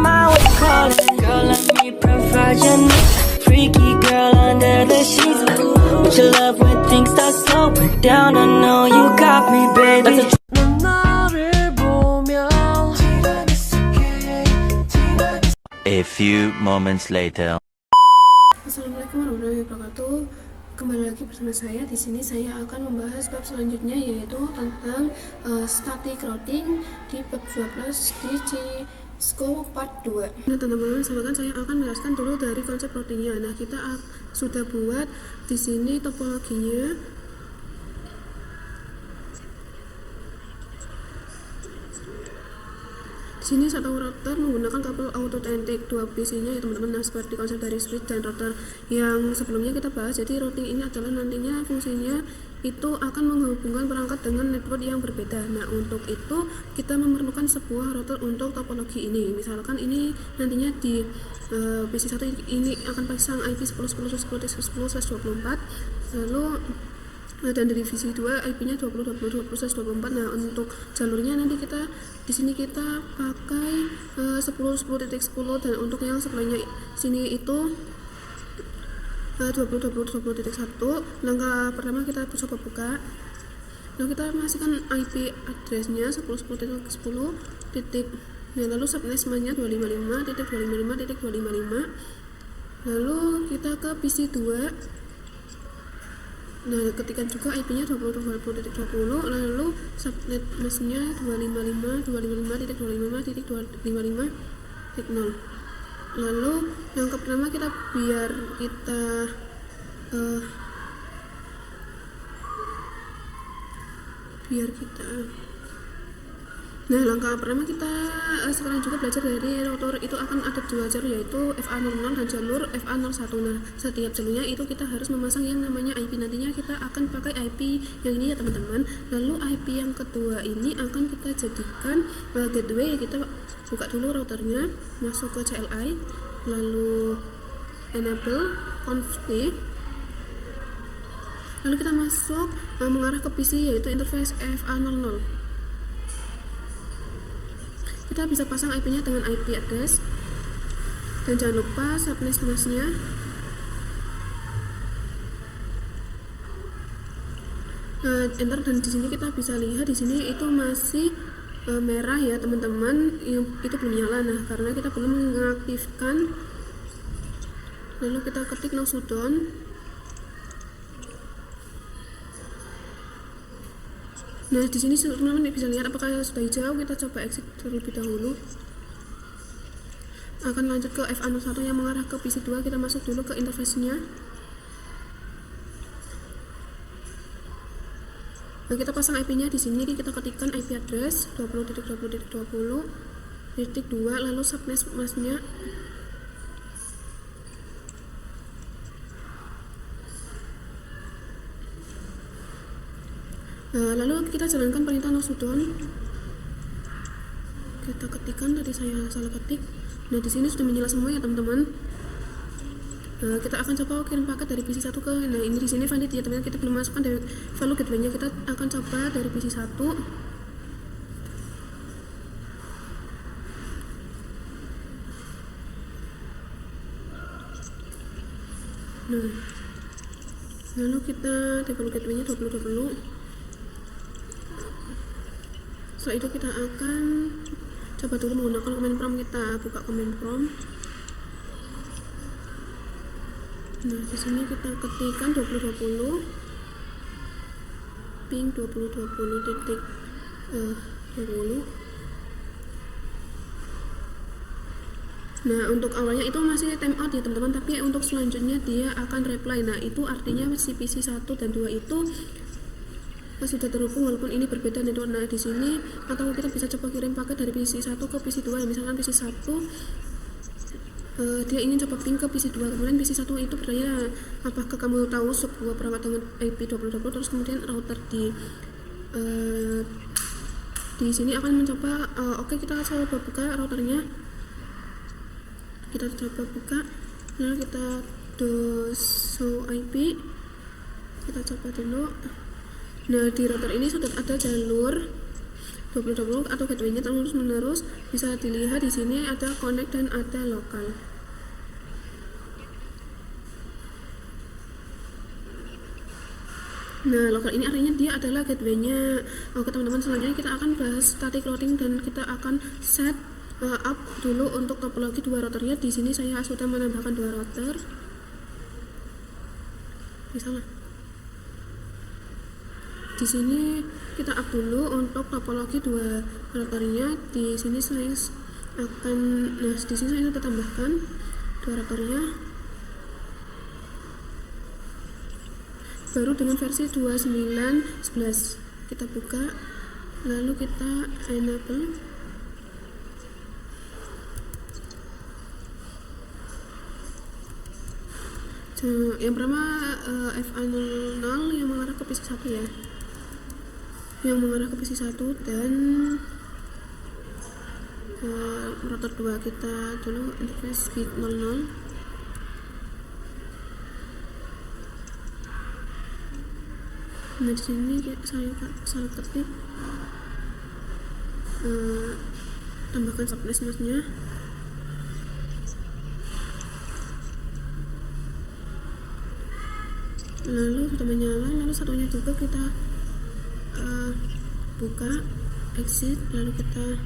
my way calling. Girl, let me provide your needs. Freaky girl under the sheets. But your love when things start slowing down. I know you got me, baby. 넌 나를 보며 A few moments later. Assalamualaikum warahmatullahi wabarakatuh. Kembali lagi bersama saya. Di sini saya akan membahas bab selanjutnya, yaitu tentang static routing di bab 12 di Cisco part 2. Nah teman-teman, misalkan saya akan menjelaskan dulu dari konsep routingnya. Nah kita sudah buat di sini topologinya. Di sini satu router menggunakan kabel auto-authentic 2 PC-nya ya teman-teman. Nah seperti konsep dari switch dan router yang sebelumnya kita bahas. Jadi routing ini adalah nantinya fungsinya itu akan menghubungkan perangkat dengan network yang berbeda. Nah untuk itu kita memerlukan sebuah router untuk topologi ini. Misalkan ini nantinya di PC1 ini akan pasang IP 10.10.10.10/24, lalu dan dari divisi 2 IP-nya 20.20.20/24. Nah untuk jalurnya nanti kita di sini kita pakai 10.10.10 dan untuk yang sebelahnya sini itu 20.20.20.1. Langkah pertama kita coba buka. Nah kita masukkan IP address-nya 10.10.10 titik. Nah lalu subnetnya 255.255.255. Lalu kita ke PC 2. Nah, ketikkan juga IP-nya 20.20.20, lalu subnet masknya 255.255.255.255.0. Lalu yang pertama kita Nah, langkah pertama kita sekarang juga belajar dari router itu akan ada 2 jalur, yaitu FA00 dan jalur FA01. Nah, setiap jalurnya itu kita harus memasang yang namanya IP. Nantinya kita akan pakai IP yang ini ya teman-teman. Lalu IP yang kedua ini akan kita jadikan gateway. Kita buka dulu routernya, masuk ke CLI, lalu enable config. Lalu kita masuk mengarah ke PC, yaitu interface FA00. Kita bisa pasang IP-nya dengan IP address dan jangan lupa subnet masknya. Enter, dan di sini kita bisa lihat di sini itu masih merah ya teman-teman, itu belum nyala. Nah karena kita belum mengaktifkan, lalu kita ketik no shutdown. Nah di sini teman-teman bisa lihat apakah sudah hijau. Kita coba exit terlebih dahulu. Akan lanjut ke FA01 yang mengarah ke PC 2. Kita masuk dulu ke interface-nya. Nah, kita pasang IP-nya di sini. Kita ketikkan IP address 20.20.20.2, lalu subnet masknya. Lalu kita jalankan perintah no shutdown. Kita ketikkan, tadi saya salah ketik. Nah di sini sudah menyala semua ya teman-teman. Kita akan coba kirim paket dari PC1 ke, nah ini di sini valid ya teman-teman. Kita belum masukkan dari value gateway-nya. Kita akan coba dari PC1. Nah lalu kita value gateway-nya 2020. Setelah itu kita akan coba dulu menggunakan command prompt. Kita buka command prompt. Nah di sini kita ketikkan 2020 ping 2020.20. Nah untuk awalnya itu masih timeout ya teman-teman, tapi untuk selanjutnya dia akan reply. Nah itu artinya si PC 1 dan 2 itu sudah terhubung walaupun ini berbeda network. Nah di sini atau kita bisa coba kirim paket dari PC 1 ke PC 2 ya. Misalkan PC 1 dia ingin coba ping ke PC 2, kemudian PC 1 itu bertanya apakah kamu tahu sebuah perangkat dengan IP 2020, terus kemudian router di sini akan mencoba oke, kita coba buka routernya. Kita coba buka, lalu kita show IP. Kita coba dulu. Nah di router ini sudah ada jalur 2020 atau gateway-nya terus menerus. Bisa dilihat di sini ada connect dan ada lokal. Nah, lokal ini artinya dia adalah gateway-nya. Oke teman-teman, selanjutnya kita akan bahas static routing dan kita akan set up dulu untuk topologi dua routernya. Di sini saya sudah menambahkan dua router. Misalnya, di sini kita up dulu untuk topologi dua routernya. Di sini saya akan, nah di sini saya sudah tambahkan dua routernya. Baru dengan versi 29.11 kita buka, lalu kita enable. Yang pertama FA00 yang mengarah ke PC1 ya, yang mengarah ke PC1, dan router 2 kita dulu interface gig 00. Nah di sini saya ketik tambahkan subnetnya. Lalu sudah menyala, lalu satunya juga kita buka, exit, lalu kita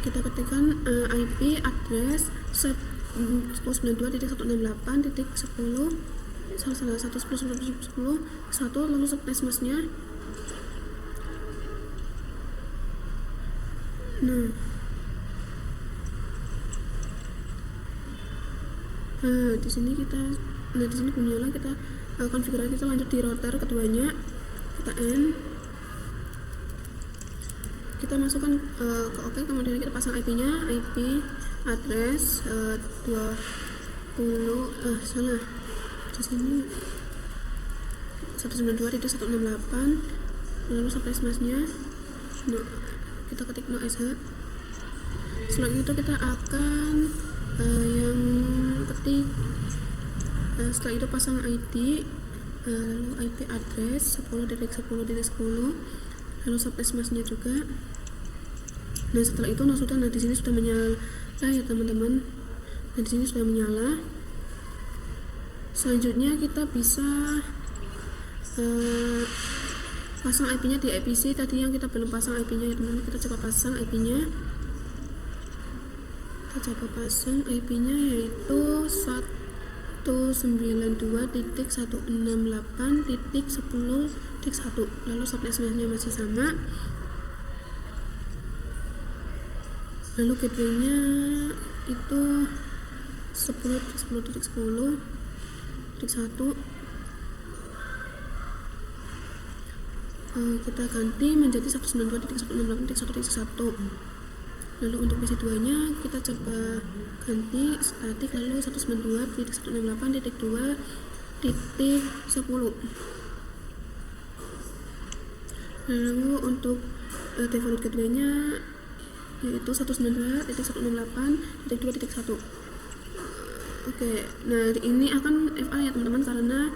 ketikkan IP address 192.168.10 lalu subnet masnya. Nah, di sini menyala, kita konfigurasi, kita lanjut di router keduanya, kita end, kita masukkan ke OK, kemudian kita pasang IP-nya, IP address 20 salah di sini 192.168, lalu sampai smasnya kita ketik no sh. Setelah itu kita akan yang ketik setelah itu pasang ID, lalu IP address 10.10.10, lalu sampai smasnya juga. Nah setelah itu nah di sini sudah menyala ya teman-teman. Nah di sini sudah menyala. Selanjutnya kita bisa pasang IP-nya di IPC tadi yang kita belum pasang IP-nya ya teman-teman. Kita coba pasang IP-nya. Kita coba pasang IP-nya yaitu 192.168.10.1, lalu subnetnya masih sama, lalu gateway-nya itu 10.10.10.1. Kita ganti menjadi 192.168.1.1. Lalu untuk PC2 nya kita coba ganti static, lalu 192.168.2.10. Lalu untuk default gateway nya yaitu 192.168.2.1. Oke, nah ini akan FA ya teman-teman, karena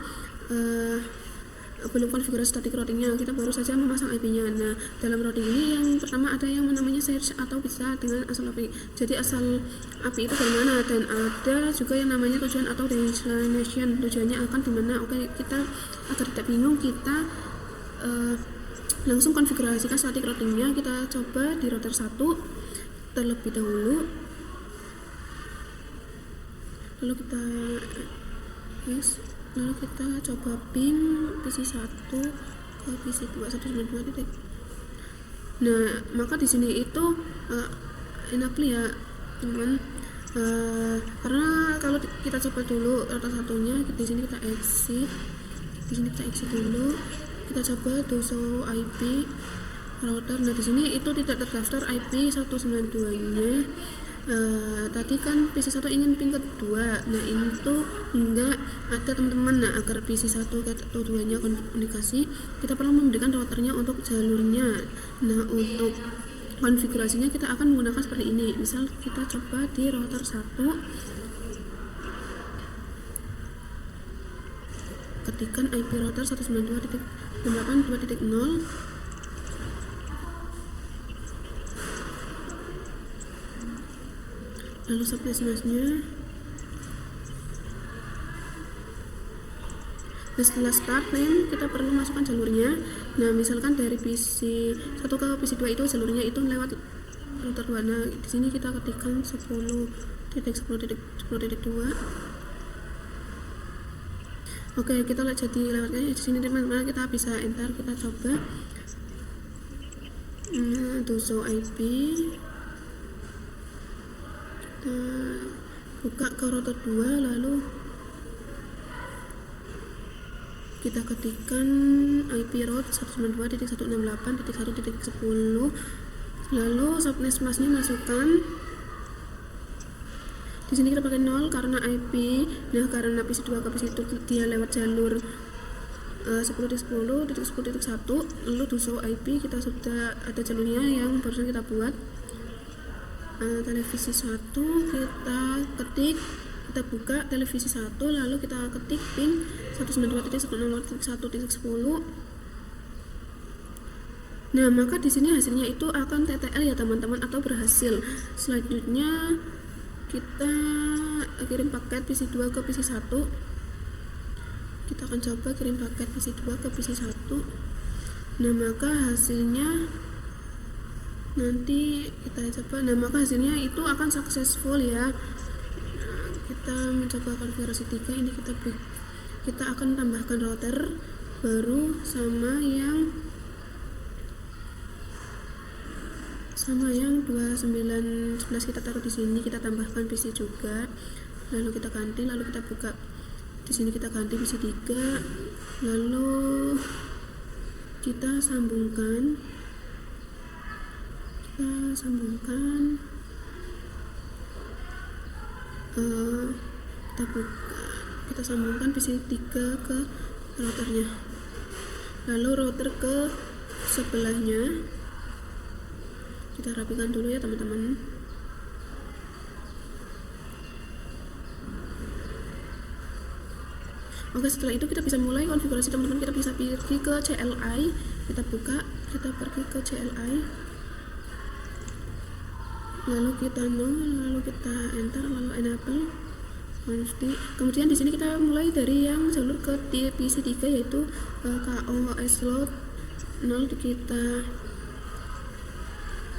belum konfigurasi static routingnya, kita baru saja memasang IP-nya. Nah dalam routing ini yang pertama ada yang namanya search atau bisa dengan asal API. Jadi asal API itu dari mana, dan ada juga yang namanya tujuan atau destination, tujuannya akan di mana. Oke, kita agar tidak bingung, kita langsung konfigurasikan static routingnya. Kita coba di router 1 terlebih dahulu, lalu kita lalu kita coba ping PC1 ke PC2 192. Nah maka di sini itu enable ya teman, karena kalau kita coba dulu router satunya, di sini kita exit, dulu, kita coba do show IP router. Nah di sini itu tidak terdaftar IP 192-nya. Tadi kan PC1 ingin ping kedua, nah ini tuh enggak ada teman-teman. Nah agar PC1 ke 2 nya komunikasi, kita perlu memberikan routernya untuk jalurnya. Nah untuk konfigurasinya kita akan menggunakan seperti ini. Misal kita coba di router 1, ketikkan IP router 192.168.2.0, lalu subnetmasnya. Nah, setelah start name kita perlu masukkan jalurnya. Nah, misalkan dari PC 1 ke PC 2 itu jalurnya itu lewat router 2. Nah, di sini kita ketikkan 10.10.10.2. Oke, kita lihat jadi lewatnya di sini teman-teman, kita bisa enter, kita coba to show IP. Kita buka ke router 2, lalu kita ketikkan IP route 192.168.1.10, lalu subnetmasnya masukkan. Di sini kita pakai 0 karena IP. Nah, karena PC2 ke PC itu dia lewat jalur 10.10.10.1, lalu to show IP kita sudah ada jalurnya yang barusan kita buat. Televisi 1 kita ketik, kita buka televisi 1, lalu kita ketik pin 192.168.1.10. Nah, maka di sini hasilnya itu akan TTL ya teman-teman, atau berhasil. Selanjutnya kita kirim paket PC2 ke PC1. Kita akan coba kirim paket PC2 ke PC1. Nah, maka hasilnya nanti kita coba. Nah, maka hasilnya itu akan successful ya. Kita mencoba konfigurasi 3. Ini kita akan tambahkan router baru sama yang 2911 kita taruh di sini, kita tambahkan PC juga, lalu kita ganti, lalu kita buka di sini, kita ganti PC 3, lalu kita sambungkan kita sambungkan PC 3 ke routernya, lalu router ke sebelahnya kita rapikan dulu ya teman-teman. Oke, setelah itu kita bisa mulai konfigurasi teman-teman. Kita bisa pergi ke CLI, kita buka, kita pergi ke CLI, lalu kita lalu kita enter, lalu enable. Kemudian di sini kita mulai dari yang jalur ke PC 3 yaitu KOS load 0, kita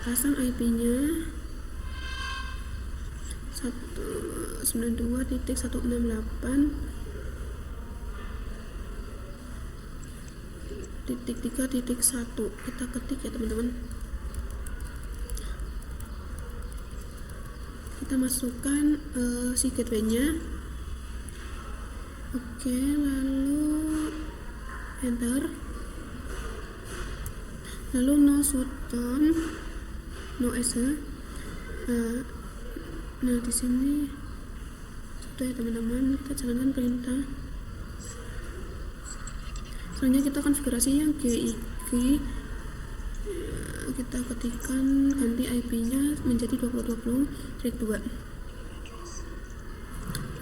pasang IP-nya 192.168.3.1. Kita ketik ya teman-teman. Kita masukkan si gateway-nya. Oke, lalu enter. Lalu no shutdown, no SH. Nah, di sini sudah ya teman-teman, kita jalankan perintah. Selanjutnya kita konfigurasi yang GIG. Kita ketikkan ganti IP-nya menjadi 2020.2.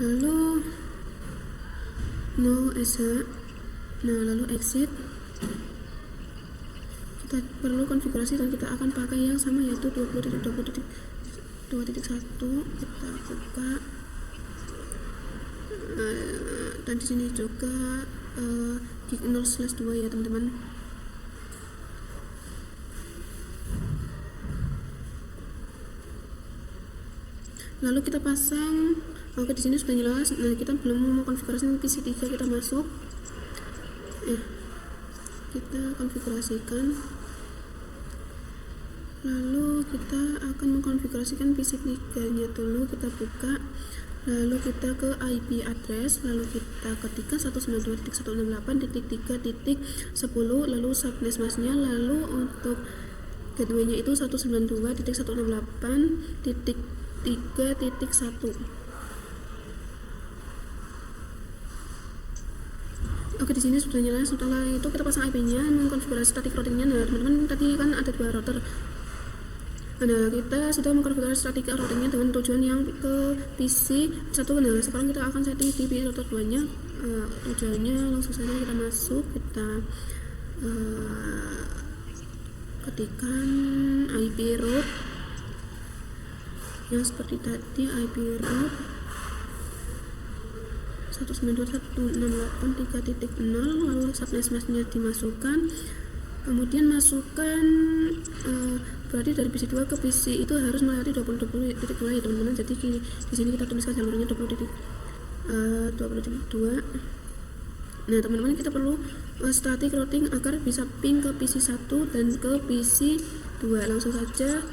Lalu no SH. Nah, lalu exit. Kita perlu konfigurasi dan kita akan pakai yang sama yaitu 20.20.2.1. Kita buka dan di sini juga gig 0/2 ya teman-teman. Lalu kita pasang. Oke, di sini sudah jelas. Nah, kita belum mau konfigurasi PC 3, kita masuk. Kita konfigurasikan. Lalu kita akan mengkonfigurasikan PC 3-nya dulu. Kita buka. Lalu kita ke IP address, lalu kita ketikkan 192.168.3.10, lalu subnetmasnya, lalu untuk gateway-nya itu 192.168.3.1. Oke, di sini sudah nyala. Setelah itu kita pasang IP-nya, mengkonfigurasi static routing-nya. Nah, teman-teman tadi kan ada 2 router. Nah, kita sudah mengkonfigurasi static routing-nya dengan tujuan yang ke PC 1. Nah, sekarang kita akan setting di PC router 2-nya. Tujuannya langsung saja kita masuk, kita ketikkan IP route yang seperti tadi, IP root 192.168.3.0, lalu subnetmasknya dimasukkan, kemudian masukkan berarti dari PC 2 ke PC itu harus melewati 20.2 ya teman-teman. Jadi di sini kita tuliskan jalurnya 20.2. Nah teman-teman, kita perlu static routing agar bisa ping ke PC 1 dan ke PC 2. Langsung saja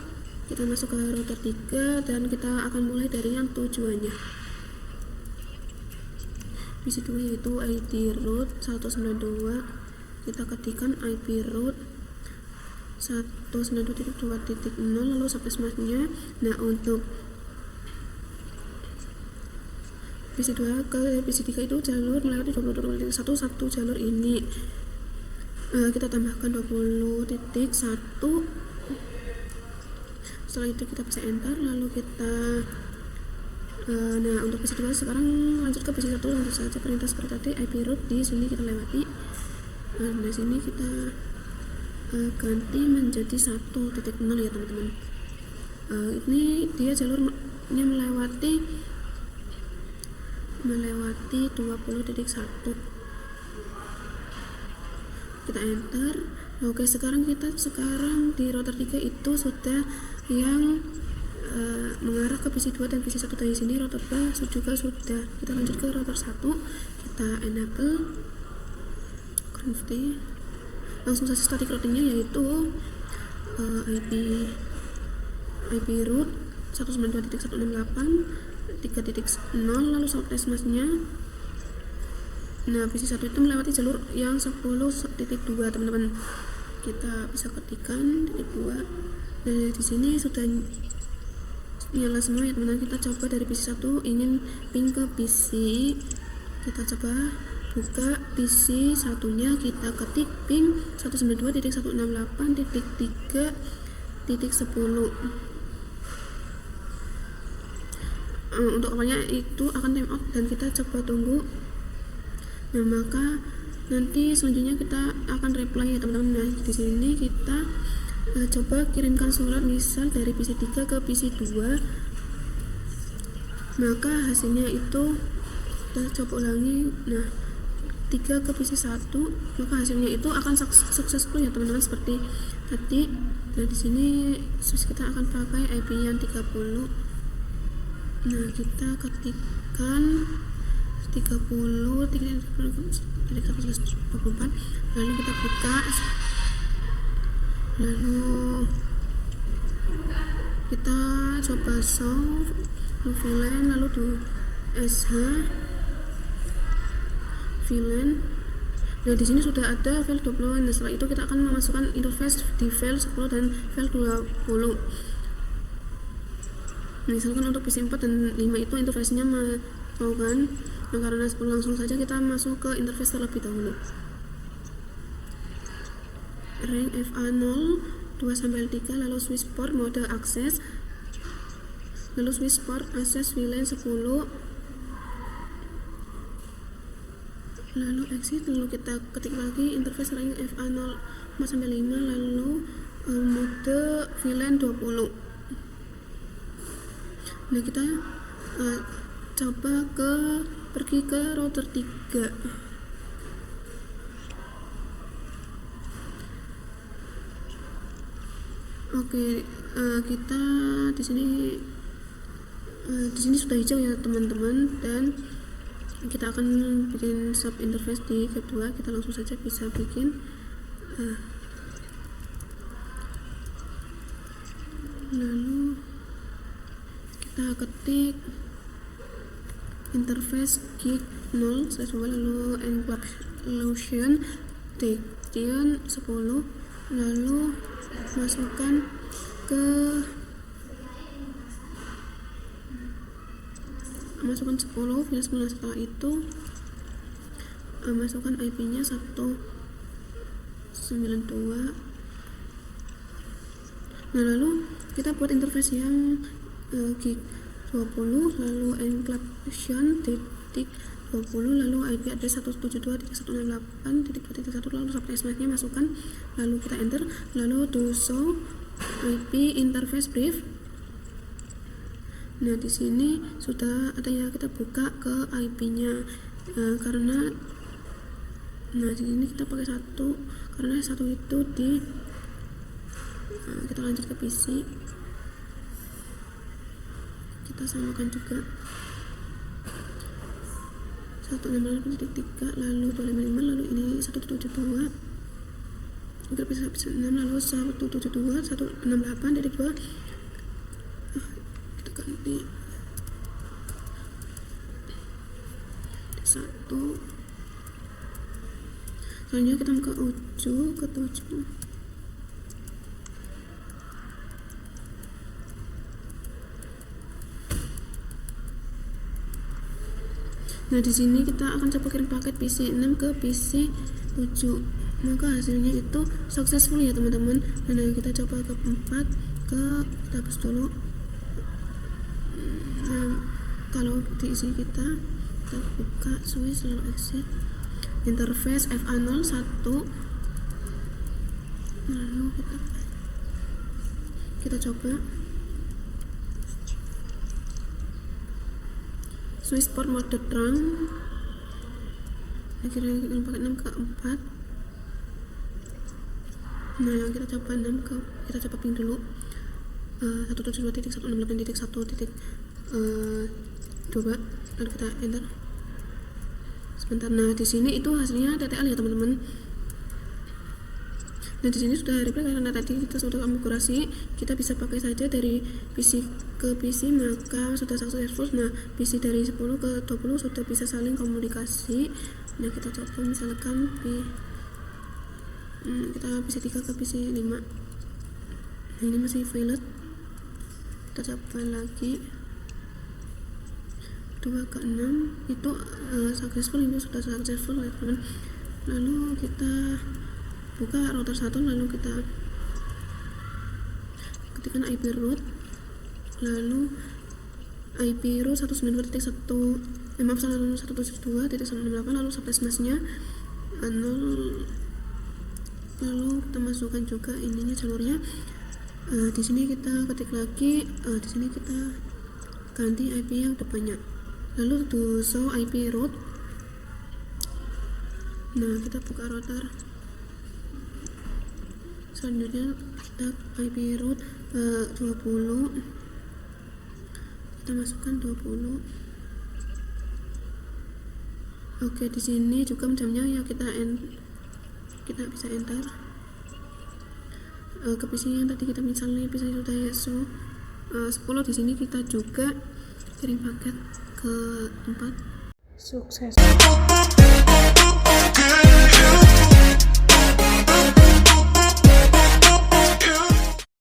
kita masuk ke router 3 dan kita akan mulai dari yang tujuannya. PC 2 yaitu ID root 192, kita ketikkan IP root 192.2.0 lalu subnetmasknya. Nah untuk PC 2 ke PC 3 itu jalur melewati 20.1, satu jalur ini kita tambahkan 20.1. Setelah itu kita bisa enter, lalu kita nah untuk PC 2 sekarang lanjut ke PC 1, langsung saja perintah seperti tadi, IP root di sini kita lewati. Nah di sini kita ganti menjadi 1.0 ya teman-teman. Ini dia jalurnya melewati 20.1. Kita enter. Oke, sekarang di router 3 itu sudah yang mengarah ke PC 2 dan PC 1 dari sini. Router 2 juga sudah. Kita lanjut ke router 1, kita enable config, langsung saja static routingnya yaitu IP root 192.168.3.0 lalu subnetmasknya. Nah PC 1 itu melewati jalur yang 10.2 teman-teman. Kita bisa ketikkan titik 2. Nah di sini sudah nyala semua ya teman-teman. Kita coba dari PC 1 ingin ping ke PC, kita coba buka PC satunya, kita ketik ping 192.168.3.10. Untuk awalnya itu akan timeout dan kita coba tunggu. Nah maka nanti selanjutnya kita akan reply ya teman-teman. Nah di sini kita coba kirimkan surat misal dari PC 3 ke PC 2, maka hasilnya itu kita coba ulangi. Nah 3 ke PC 1, maka hasilnya itu akan successful ya teman-teman seperti tadi. Nah di sini switch kita akan pakai IP yang 30. Nah kita ketikkan 30.124, lalu kita buka, lalu kita coba show VLAN, lalu do sh VLAN. Nah di sini sudah ada file 20. Nah setelah itu kita akan memasukkan interface di file 10 dan file 20. Misalkan untuk PC 4 dan 5 itu interface-nya mau kan. Nah karena 10 langsung saja kita masuk ke interface terlebih dahulu. Rank FA0 2-3, lalu switch port mode akses, lalu switch port akses VLAN 10, lalu exit, lalu kita ketik lagi interface rank FA0 4-5, lalu mode VLAN 20. Nah kita coba pergi ke router 3. Oke, kita di sini sudah hijau ya teman-teman, dan kita akan bikin sub interface di gap 2. Kita langsung saja bisa bikin lalu kita ketik interface gig 0 lalu encapsulation Debian 10, lalu masukkan ke 10 setelah itu masukkan IP nya 192. Nah lalu kita buat interface yang gig 20, lalu encapsulation titik 20, lalu IP address 172.168.2.1, lalu subnetmasknya masukkan, lalu kita enter, lalu do show IP interface brief. Nah di sini sudah ada ya, kita buka ke IP-nya karena nah di sini kita pakai 1 karena 1 itu di kita lanjut ke PC, kita samakan juga 168.3 lalu 255 lalu ini 172 kita bisa 6 lalu 172 168.2 kita ganti 1. Selanjutnya kita buka ujung ke 7. Nah di sini kita akan coba kirim paket PC 6 ke PC 7, maka hasilnya itu successful ya teman-teman. Nah kita coba ke 4 kita hapus dulu. Nah, kalau diisi kita buka switch lalu exit interface FA01 lalu kita coba switch port mode terang. Akhirnya kita pakai 6 ke 4. Nah kita coba 6 ke kita coba ping dulu 172.168.1.2 lalu kita enter sebentar. Nah di sini itu hasilnya TTL ya teman-teman. Nah di sini sudah replay karena tadi kita sudah konfigurasi, kita bisa pakai saja dari PC ke PC maka sudah successful. Nah PC dari 10 ke 20 sudah bisa saling komunikasi. Nah kita coba misalkan kita PC 3 ke PC 5. Nah ini masih violet, kita coba lagi 2 ke 6 itu successful, ini sudah successful ya teman. Lalu kita buka router 1 lalu kita ketikkan IP root lalu IP root 192.1 172.168 lalu subnetnya 0 lalu kita masukkan juga ininya jalurnya. Di sini kita ketik lagi, di sini kita ganti IP yang depannya lalu to show IP root. Nah kita buka router selanjutnya, kita IP root 20 kita masukkan 20. Oke di sini juga jamnya ya kita bisa enter ke PC yang tadi kita misalnya PC sudah YSU 10. Di sini kita juga kirim paket ke 4 sukses.